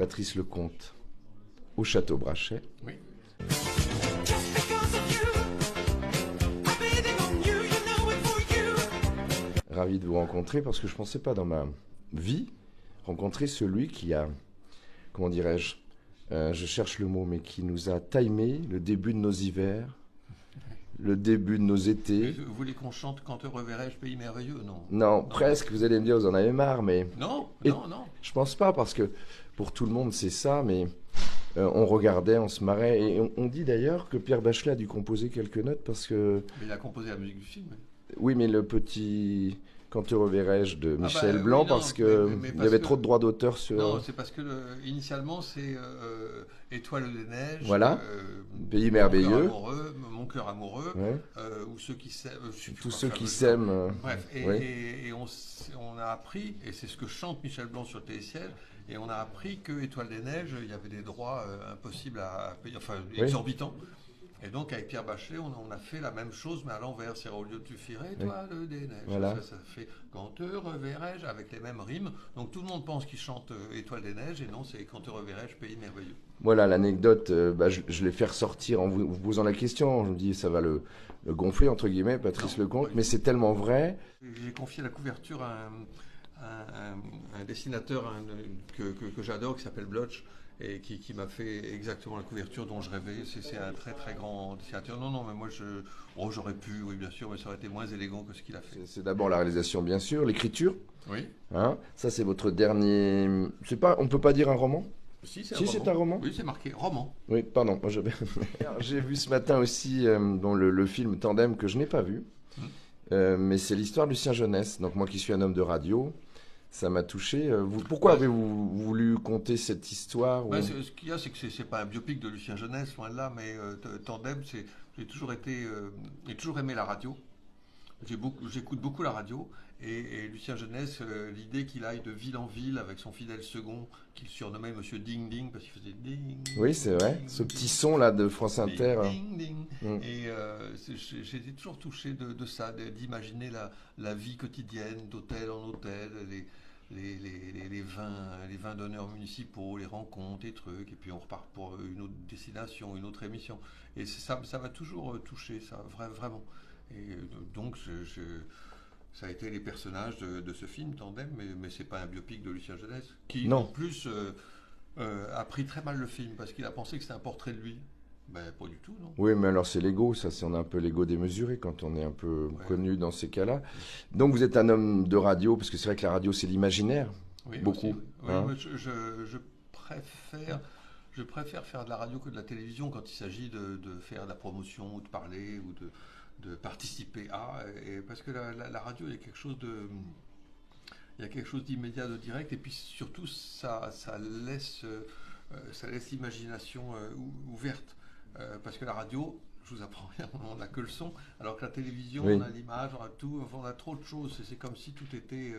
Patrice Lecomte, au Château Brachet. Oui. Ravi de vous rencontrer parce que je ne pensais pas dans ma vie rencontrer celui qui a, comment dirais-je, je cherche le mot, mais qui nous a timé le début de nos hivers, le début de nos étés. Vous voulez qu'on chante Quand te reverrai-je, pays merveilleux? Non. Non, presque, vous allez me dire, vous en avez marre, mais... Non. Je pense pas, parce que pour tout le monde, c'est ça, mais on regardait, on se marrait, et on dit d'ailleurs que Pierre Bachelet a dû composer quelques notes, parce que... Mais il a composé la musique du film. Oui, mais le petit Quand te reverrai-je de Michel Blanc, oui, non, parce que il y avait trop de droits d'auteur sur... Non, c'est parce que initialement c'est Étoile des neiges, voilà, Pays merveilleux, Mon cœur amoureux, ouais. Ou ceux qui s'aiment, tous ceux qui s'aiment. Bref, oui. et on a appris, et c'est ce que chante Michel Blanc sur TCL, et on a appris que Étoile des neiges, il y avait des droits impossibles à payer, enfin exorbitants. Et donc avec Pierre Bachelet, on a fait la même chose, mais à l'envers. C'est au lieu de tu ferais Étoile des neiges. Voilà. Ça fait Quand te reverrai-je, avec les mêmes rimes. Donc tout le monde pense qu'il chante Étoile des neiges, et non, c'est Quand te reverrai-je, pays merveilleux. Voilà, l'anecdote, je l'ai fait ressortir en vous posant la question. Je me dis, ça va le gonfler, entre guillemets, Patrice Lecomte, mais c'est tellement vrai. J'ai confié la couverture à un dessinateur que j'adore, qui s'appelle Bloch, et qui m'a fait exactement la couverture dont je rêvais. C'est un très très grand dessinateur. Non, mais moi j'aurais pu, oui bien sûr, mais ça aurait été moins élégant que ce qu'il a fait. C'est d'abord la réalisation, bien sûr, l'écriture. Oui. Hein, ça c'est votre dernier... C'est pas, on peut pas dire un roman? Si, c'est un roman. Oui, c'est marqué roman. Oui, pardon. J'ai vu ce matin aussi le film Tandem que je n'ai pas vu, mais c'est l'histoire de Lucien Jeunesse. Donc moi qui suis un homme de radio, ça m'a touché. Pourquoi avez-vous voulu conter cette histoire ou... Ce qu'il y a, c'est que c'est pas un biopic de Lucien Jeunesse, loin de là, mais Tandem, j'ai toujours aimé la radio. J'écoute beaucoup la radio, et Lucien Jeunesse, l'idée qu'il aille de ville en ville avec son fidèle second, qu'il surnommait Monsieur Ding Ding, parce qu'il faisait ding. Oui, c'est vrai, ding, ce petit son là de France Inter. Ding, ding, ding. Et j'ai été toujours touché de ça, d'imaginer la vie quotidienne, d'hôtel en hôtel, les vins d'honneur municipaux, les rencontres, les trucs, et puis on repart pour une autre destination, une autre émission. Et ça m'a toujours touché, ça, vraiment. Et donc, ça a été les personnages de ce film, Tandem, mais c'est pas un biopic de Lucien Jeunesse, qui non. En plus a pris très mal le film, parce qu'il a pensé que c'était un portrait de lui. Ben, pas du tout, non. Oui, mais alors c'est l'ego, ça, on a un peu l'ego démesuré quand on est un peu connu dans ces cas-là. Donc vous êtes un homme de radio, parce que c'est vrai que la radio c'est l'imaginaire, beaucoup. Aussi, oui. Hein, oui, je préfère faire de la radio que de la télévision quand il s'agit de faire de la promotion, ou de parler, ou de participer à, parce que la radio, il y a quelque chose d'immédiat, de direct, et puis surtout ça laisse l'imagination ouverte, parce que la radio, je vous apprends rien, on n'a que le son, alors que la télévision, on a l'image, on a tout, enfin, on a trop de choses, c'est comme si tout était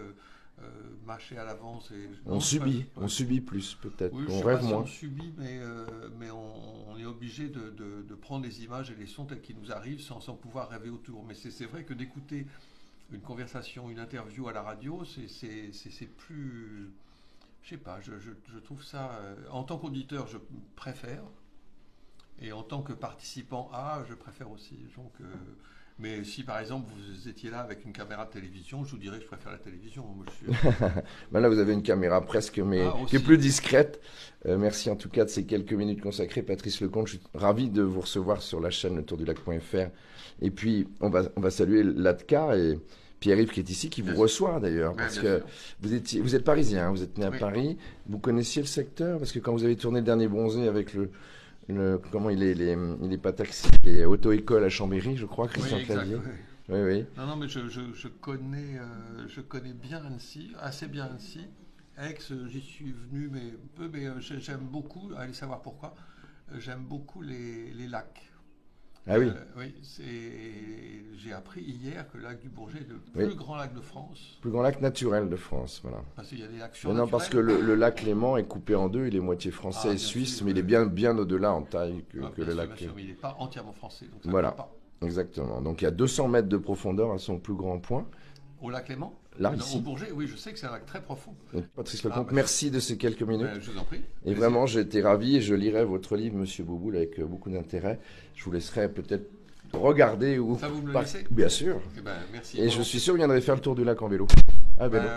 mâché à l'avance. On subit plus peut-être, oui, on rêve moins. On subit, mais on est obligé de prendre les images et les sons tels qu'ils nous arrivent sans pouvoir rêver autour. Mais c'est vrai que d'écouter une conversation, une interview à la radio, c'est plus... Je sais pas, je trouve ça... en tant qu'auditeur, je préfère. Et en tant que participant je préfère aussi. Donc... mais si par exemple vous étiez là avec une caméra de télévision, je vous dirais que je préfère la télévision. Moi, ben là vous avez une caméra presque, mais qui est plus discrète. Merci en tout cas de ces quelques minutes consacrées, Patrice Lecomte. Je suis ravi de vous recevoir sur la chaîne letourDuLac.fr. Et puis on va saluer Latka et Pierre-Yves qui est ici, qui vous reçoit d'ailleurs, parce que vous êtes parisien, vous êtes né à Paris. Vous connaissiez le secteur, parce que quand vous avez tourné le dernier Bronzé avec comment il est pas taxi, il est auto-école à Chambéry, je crois, Christian Clavier. Oui. Non, mais je connais bien Annecy, assez bien Annecy. Aix, j'y suis venu, mais j'aime beaucoup, allez savoir pourquoi, j'aime beaucoup les lacs. Ah oui. Oui, j'ai appris hier que le lac du Bourget est le plus grand lac de France. Plus grand lac naturel de France, voilà. Parce qu'il y a des lacs surnaturels. Non, parce que le lac Léman est coupé en deux, il est moitié français et suisse, mais il est bien au-delà en taille que le lac. Bien sûr, mais il n'est pas entièrement français, donc ça voilà. ne pas. Exactement. Donc il y a 200 mètres de profondeur à son plus grand point. Au lac Léman? Là, ici. Au Bourget, oui, je sais que c'est un lac très profond. Donc, Patrice Lecomte, merci de ces quelques minutes. Je vous en prie. Et vraiment, j'ai été ravi et je lirai votre livre, Monsieur Bouboul, avec beaucoup d'intérêt. Je vous laisserai peut-être regarder ou... Ça, vous me le laissez? Bien sûr. Eh ben, merci. Et je suis sûr que vous viendrez faire le tour du lac en vélo. À vélo.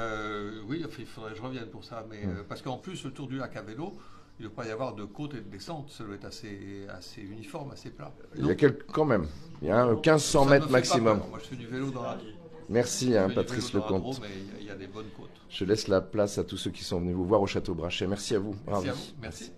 Oui, il faudrait que je revienne pour ça. Mais, parce qu'en plus, le tour du lac à vélo, il ne doit pas y avoir de côte et de descente. Ça doit être assez uniforme, assez plat. Il y a quand même. Il y a 1500 mètres maximum. Moi, je fais du vélo dans la... Merci, Patrice Lecomte. Mais il y a des bonnes côtes. Je laisse la place à tous ceux qui sont venus vous voir au Château Brachet. Merci à vous. Merci à vous. Merci.